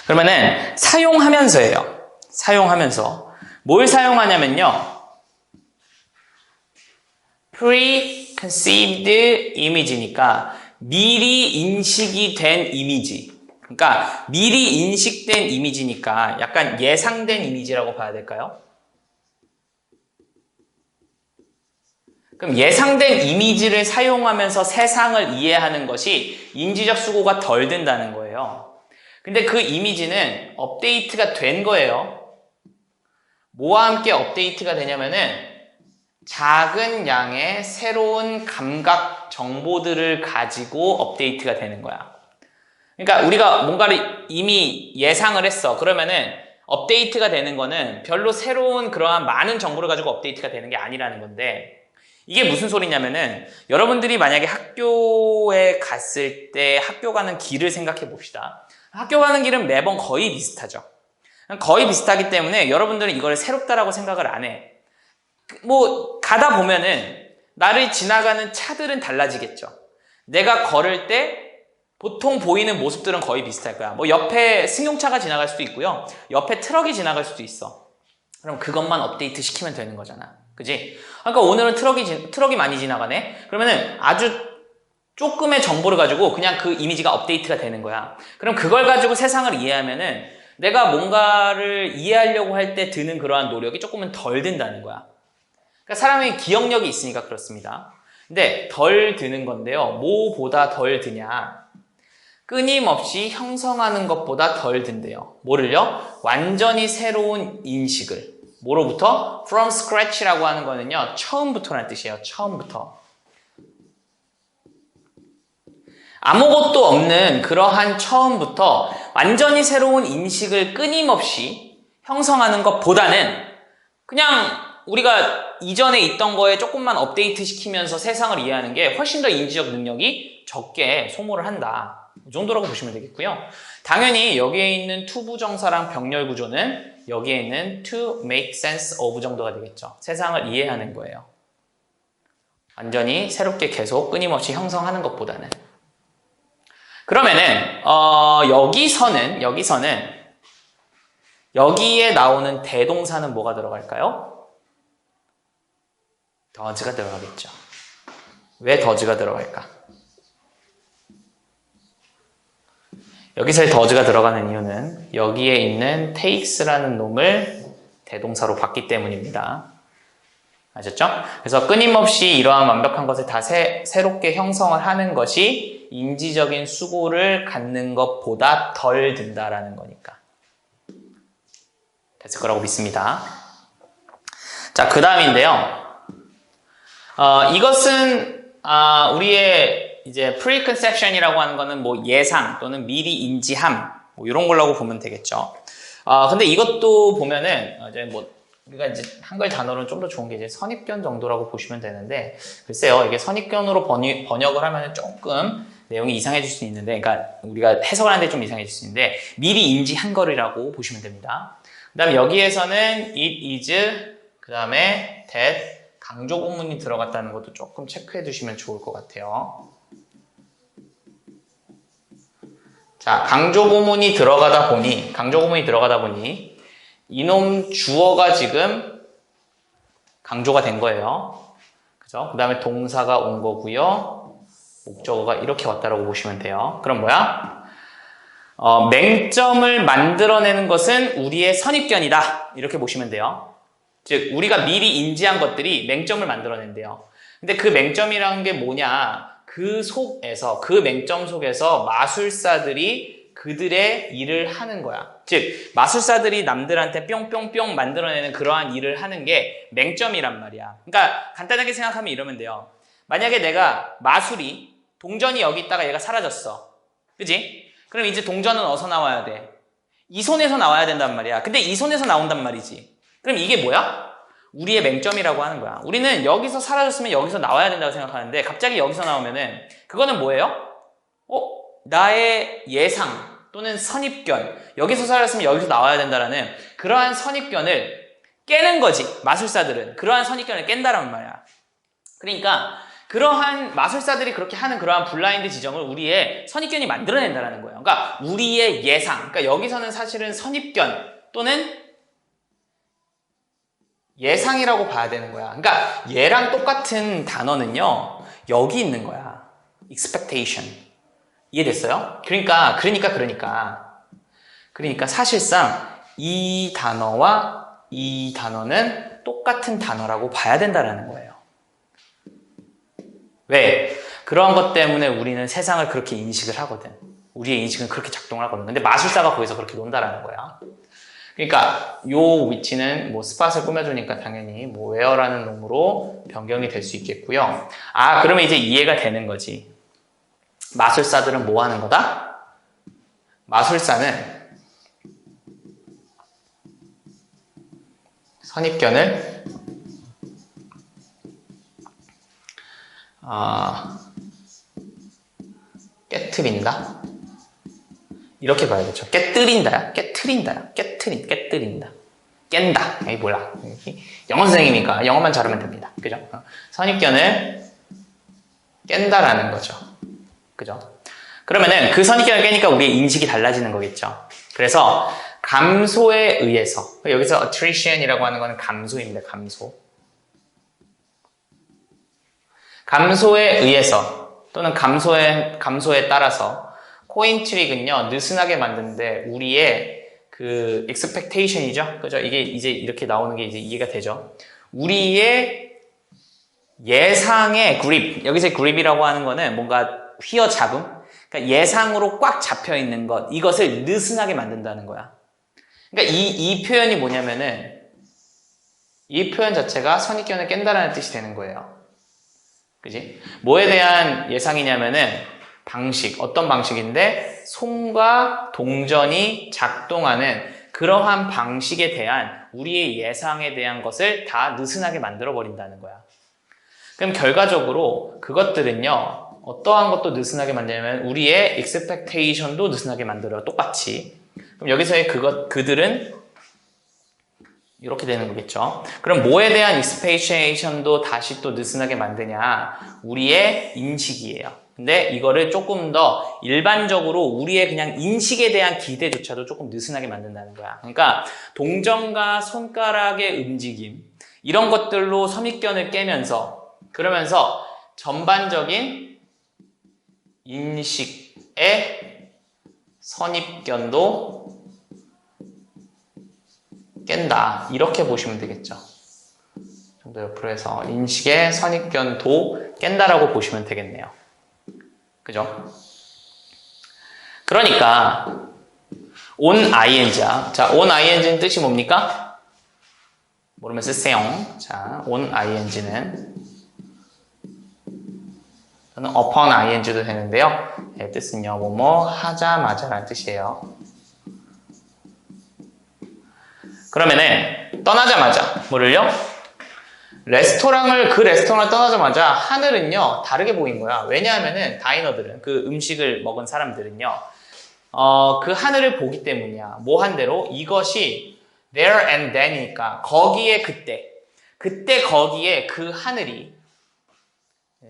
그러면은 사용하면서예요. 사용하면서 뭘 사용하냐면요. preconceived image니까 미리 인식이 된 이미지. 그러니까 미리 인식된 이미지니까 약간 예상된 이미지라고 봐야 될까요? 그럼 예상된 이미지를 사용하면서 세상을 이해하는 것이 인지적 수고가 덜 든다는 거예요. 근데 그 이미지는 업데이트가 된 거예요. 뭐와 함께 업데이트가 되냐면은 작은 양의 새로운 감각 정보들을 가지고 업데이트가 되는 거야. 그러니까 우리가 뭔가를 이미 예상을 했어. 그러면은 업데이트가 되는 거는 별로 새로운 그러한 많은 정보를 가지고 업데이트가 되는 게 아니라는 건데 이게 무슨 소리냐면은 여러분들이 만약에 학교에 갔을 때 학교 가는 길을 생각해 봅시다. 학교 가는 길은 매번 거의 비슷하죠. 거의 비슷하기 때문에 여러분들은 이걸 새롭다라고 생각을 안 해. 가다 보면은 나를 지나가는 차들은 달라지겠죠. 내가 걸을 때 보통 보이는 모습들은 거의 비슷할 거야. 옆에 승용차가 지나갈 수도 있고요. 옆에 트럭이 지나갈 수도 있어. 그럼 그것만 업데이트 시키면 되는 거잖아. 그지? 그러니까 오늘은 트럭이 많이 지나가네? 그러면은 아주 조금의 정보를 가지고 그냥 그 이미지가 업데이트가 되는 거야. 그럼 그걸 가지고 세상을 이해하면은 내가 뭔가를 이해하려고 할 때 드는 그러한 노력이 조금은 덜 든다는 거야. 그러니까 사람의 기억력이 있으니까 그렇습니다. 근데 덜 드는 건데요. 뭐보다 덜 드냐? 끊임없이 형성하는 것보다 덜 든대요. 뭐를요? 완전히 새로운 인식을. 뭐로부터? From scratch라고 하는 거는요. 처음부터라는 뜻이에요. 처음부터. 아무것도 없는 그러한 처음부터 완전히 새로운 인식을 끊임없이 형성하는 것보다는 그냥 우리가 이전에 있던 거에 조금만 업데이트 시키면서 세상을 이해하는 게 훨씬 더 인지적 능력이 적게 소모를 한다. 이 정도라고 보시면 되겠고요. 당연히 여기에 있는 투부정사랑 병렬 구조는 여기에 있는 to make sense of 정도가 되겠죠. 세상을 이해하는 거예요. 완전히 새롭게 계속 끊임없이 형성하는 것보다는. 그러면은 여기서는 여기에 나오는 대동사는 뭐가 들어갈까요? does가 들어가겠죠. 왜 does가 들어갈까? 여기서의 does가 들어가는 이유는 여기에 있는 takes라는 놈을 대동사로 봤기 때문입니다. 아셨죠? 그래서 끊임없이 이러한 완벽한 것을 다 새롭게 형성을 하는 것이 인지적인 수고를 갖는 것보다 덜 든다라는 거니까. 됐을 거라고 믿습니다. 자, 그 다음인데요. 이것은 우리의 이제 preconception이라고 하는 거는 뭐 예상 또는 미리 인지함 뭐 이런 걸라고 보면 되겠죠. 근데 이것도 보면은 이제 뭐 우리가 이제 한글 단어로는 좀 더 좋은 게 이제 선입견 정도라고 보시면 되는데, 글쎄요, 이게 선입견으로 번역을 하면 조금 내용이 이상해질 수 있는데, 그러니까 우리가 해석을 하는데 좀 이상해질 수 있는데, 미리 인지한 거리라고 보시면 됩니다. 그 다음에 여기에서는 it is, 그 다음에 that, 강조 구문이 들어갔다는 것도 조금 체크해 두시면 좋을 것 같아요. 자, 강조 구문이 들어가다 보니 이놈 주어가 지금 강조가 된 거예요. 그죠? 그 다음에 동사가 온 거고요. 목적어가 이렇게 왔다라고 보시면 돼요. 그럼 뭐야? 맹점을 만들어내는 것은 우리의 선입견이다. 이렇게 보시면 돼요. 즉, 우리가 미리 인지한 것들이 맹점을 만들어낸대요. 근데 그 맹점이라는 게 뭐냐? 그 맹점 속에서 마술사들이 그들의 일을 하는 거야. 즉, 마술사들이 남들한테 뿅뿅뿅 만들어내는 그러한 일을 하는 게 맹점이란 말이야. 그러니까 간단하게 생각하면 이러면 돼요. 만약에 내가 마술이 동전이 여기 있다가 얘가 사라졌어. 그지? 그럼 이제 동전은 어디서 나와야 돼? 이 손에서 나와야 된단 말이야. 근데 이 손에서 나온단 말이지. 그럼 이게 뭐야? 우리의 맹점이라고 하는 거야. 우리는 여기서 사라졌으면 여기서 나와야 된다고 생각하는데 갑자기 여기서 나오면은 그거는 뭐예요? 나의 예상 또는 선입견, 여기서 사라졌으면 여기서 나와야 된다라는 그러한 선입견을 깨는 거지. 마술사들은 그러한 선입견을 깬다란 말이야. 그러니까 그러한 마술사들이 그렇게 하는 그러한 블라인드 지정을 우리의 선입견이 만들어낸다라는 거예요. 그러니까 우리의 예상, 그러니까 여기서는 사실은 선입견 또는 예상이라고 봐야 되는 거야. 그러니까 얘랑 똑같은 단어는요, 여기 있는 거야. expectation. 이해됐어요? 그러니까 사실상 이 단어와 이 단어는 똑같은 단어라고 봐야 된다는 거예요. 왜? 그런 것 때문에 우리는 세상을 그렇게 인식을 하거든. 우리의 인식은 그렇게 작동을 하거든. 근데 마술사가 거기서 그렇게 논다라는 거야. 그러니까 요 위치는 뭐 스팟을 꾸며주니까 당연히 뭐 where라는 놈으로 변경이 될 수 있겠고요. 그러면 이제 이해가 되는 거지. 마술사들은 뭐 하는 거다? 마술사는 선입견을 깨트린다? 이렇게 봐야겠죠. 깨뜨린다. 깬다. 이게 뭐야? 영어 선생님이니까 영어만 잘하면 됩니다. 그죠? 선입견을 깬다라는 거죠. 그죠? 그러면은 그 선입견을 깨니까 우리의 인식이 달라지는 거겠죠. 그래서 감소에 의해서, 여기서 attrition이라고 하는 거는 감소입니다. 감소. 감소에 의해서 또는 감소에 따라서 코인 트릭은요 느슨하게 만드는데 우리의 그 expectation이죠, 그죠? 이게 이제 이렇게 나오는 게 이제 이해가 되죠. 우리의 예상의 그립, 여기서 그립이라고 하는 거는 뭔가 휘어잡음, 그러니까 예상으로 꽉 잡혀 있는 것, 이것을 느슨하게 만든다는 거야. 그러니까 이 표현이 뭐냐면은 이 표현 자체가 선입견을 깬다라는 뜻이 되는 거예요. 그지? 뭐에 대한 예상이냐면은 방식, 어떤 방식인데 손과 동전이 작동하는 그러한 방식에 대한 우리의 예상에 대한 것을 다 느슨하게 만들어 버린다는 거야. 그럼 결과적으로 그것들은요 어떠한 것도 느슨하게 만들냐면 우리의 expectation도 느슨하게 만들어요. 똑같이. 그럼 여기서의 그들은 이렇게 되는 거겠죠. 그럼 뭐에 대한 expectation도 다시 또 느슨하게 만드냐? 우리의 인식이에요. 근데 이거를 조금 더 일반적으로 우리의 그냥 인식에 대한 기대조차도 조금 느슨하게 만든다는 거야. 그러니까 동전과 손가락의 움직임 이런 것들로 선입견을 깨면서 그러면서 전반적인 인식의 선입견도 깬다. 이렇게 보시면 되겠죠. 좀 더 옆으로 해서 인식의 선입견도 깬다라고 보시면 되겠네요. 그죠? 그러니까 on ing야. 자, on ing는 뜻이 뭡니까? 모르면 쓰세요. 자, on ing는 또는 upon ing도 되는데요. 네, 뜻은요. 뭐뭐 하자마자라는 뜻이에요. 그러면은 떠나자마자 뭐를요? 그 레스토랑을 떠나자마자 하늘은요 다르게 보인 거야. 왜냐하면은 다이너들은 그 음식을 먹은 사람들은요 그 하늘을 보기 때문이야. 뭐 한 대로 이것이 there and then이니까 거기에 그때 거기에 그 하늘이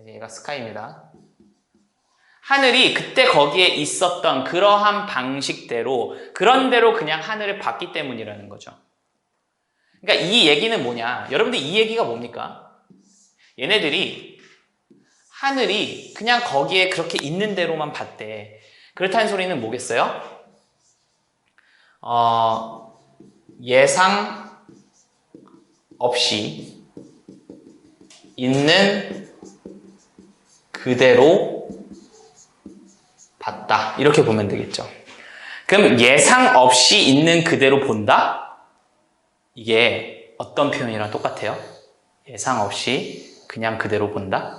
얘가 스카이입니다. 하늘이 그때 거기에 있었던 그러한 방식대로 그런대로 그냥 하늘을 봤기 때문이라는 거죠. 그러니까 이 얘기는 뭐냐? 여러분들 이 얘기가 뭡니까? 얘네들이 하늘이 그냥 거기에 그렇게 있는 대로만 봤대. 그렇다는 소리는 뭐겠어요? 예상 없이 있는 그대로 봤다. 이렇게 보면 되겠죠. 그럼 예상 없이 있는 그대로 본다? 이게 어떤 표현이랑 똑같아요? 예상 없이 그냥 그대로 본다?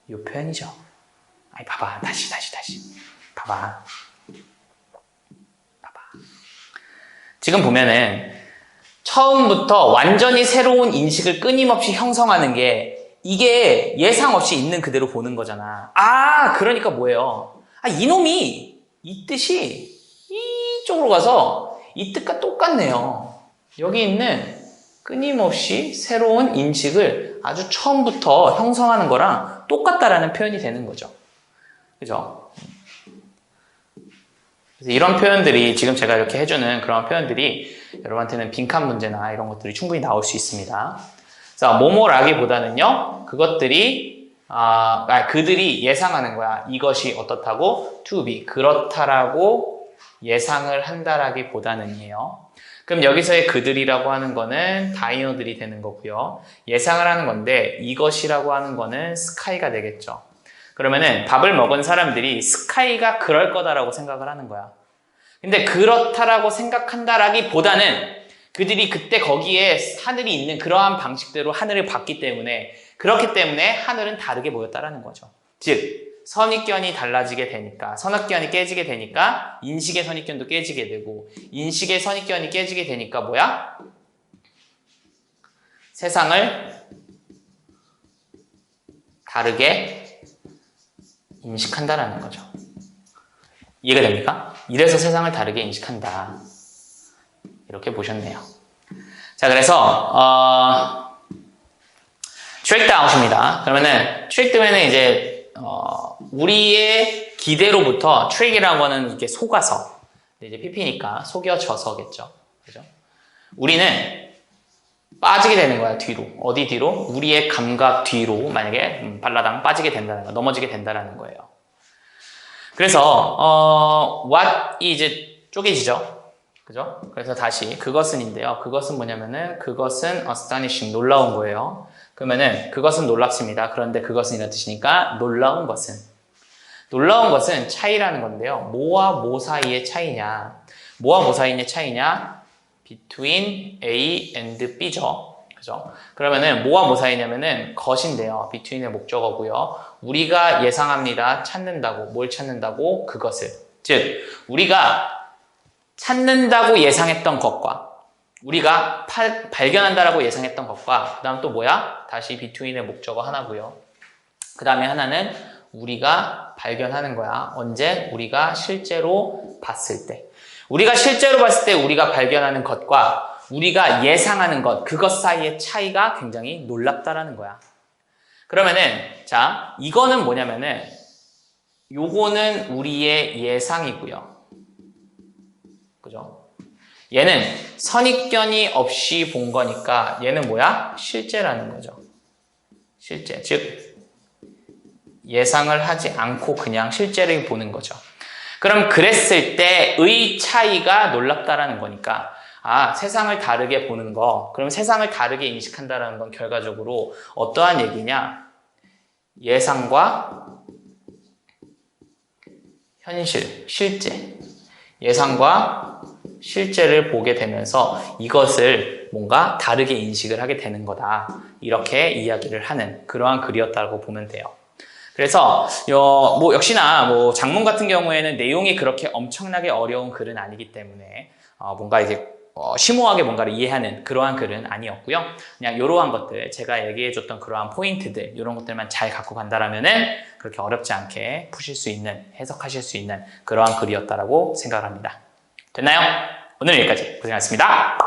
이 표현이죠. 아니, 봐봐. 다시. 봐봐. 지금 보면은 처음부터 완전히 새로운 인식을 끊임없이 형성하는 게 이게 예상 없이 있는 그대로 보는 거잖아. 그러니까 뭐예요? 이놈이 이 뜻이 이쪽으로 가서 이 뜻과 똑같네요. 여기 있는 끊임없이 새로운 인식을 아주 처음부터 형성하는 거랑 똑같다라는 표현이 되는 거죠. 그죠? 그래서 이런 표현들이 지금 제가 이렇게 해주는 그런 표현들이 여러분한테는 빈칸 문제나 이런 것들이 충분히 나올 수 있습니다. 자, 뭐뭐라기보다는요, 그들이 예상하는 거야. 이것이 어떻다고? to be. 그렇다라고 예상을 한다라기보다는요. 그럼 여기서의 그들이라고 하는 거는 다이노들이 되는 거고요. 예상을 하는 건데 이것이라고 하는 거는 스카이가 되겠죠. 그러면은 밥을 먹은 사람들이 스카이가 그럴 거다라고 생각을 하는 거야. 근데 그렇다라고 생각한다라기보다는 그들이 그때 거기에 하늘이 있는 그러한 방식대로 하늘을 봤기 때문에 그렇기 때문에 하늘은 다르게 보였다라는 거죠. 즉 선입견이 달라지게 되니까 선입견이 깨지게 되니까 인식의 선입견도 깨지게 되고 인식의 선입견이 깨지게 되니까 뭐야? 세상을 다르게 인식한다라는 거죠. 이해가 됩니까? 이래서 세상을 다르게 인식한다. 이렇게 보셨네요. 자, 그래서 tricked out입니다. 그러면은 tricked 되면은 이제 우리의 기대로부터 트릭이라고 하는 이렇게 속아서 이제 PP니까 속여져서겠죠. 그죠? 우리는 빠지게 되는 거야, 뒤로. 어디 뒤로? 우리의 감각 뒤로 만약에 발라당 빠지게 된다는 거, 넘어지게 된다는 거예요. 그래서 what이 이제 쪼개지죠. 그죠? 그래서 다시 그것은인데요. 그것은 뭐냐면은 그것은 astonishing, 놀라운 거예요. 그러면은 그것은 놀랍습니다. 그런데 그것은 이런 뜻이니까 놀라운 것은. 놀라운 것은 차이라는 건데요. 뭐와 뭐 사이의 차이냐? 뭐와 뭐 사이의 차이냐? between A and B죠. 그죠? 그러면은 뭐와 뭐 사이냐면은 것인데요. between의 목적어고요. 우리가 예상합니다. 찾는다고. 뭘 찾는다고? 그것을. 즉, 우리가 찾는다고 예상했던 것과 우리가 발견한다라고 예상했던 것과 그 다음 또 뭐야? 다시 between의 목적어 하나고요. 그 다음에 하나는 우리가 발견하는 거야. 언제? 우리가 실제로 봤을 때. 우리가 실제로 봤을 때 우리가 발견하는 것과 우리가 예상하는 것, 그것 사이의 차이가 굉장히 놀랍다라는 거야. 그러면은 자, 이거는 뭐냐면은 요거는 우리의 예상이고요. 그죠? 얘는 선입견이 없이 본 거니까 얘는 뭐야? 실제라는 거죠. 실제. 즉 예상을 하지 않고 그냥 실제를 보는 거죠. 그럼 그랬을 때의 차이가 놀랍다라는 거니까 세상을 다르게 보는 거, 그럼 세상을 다르게 인식한다라는 건 결과적으로 어떠한 얘기냐? 예상과 현실, 실제. 예상과 실제를 보게 되면서 이것을 뭔가 다르게 인식을 하게 되는 거다. 이렇게 이야기를 하는 그러한 글이었다고 보면 돼요. 그래서 역시나 장문 같은 경우에는 내용이 그렇게 엄청나게 어려운 글은 아니기 때문에 뭔가 이제 심오하게 뭔가를 이해하는 그러한 글은 아니었고요. 그냥 이러한 것들, 제가 얘기해줬던 그러한 포인트들, 이런 것들만 잘 갖고 간다라면은 그렇게 어렵지 않게 푸실 수 있는, 해석하실 수 있는 그러한 글이었다라고 생각합니다. 됐나요? 오늘 여기까지 고생하셨습니다.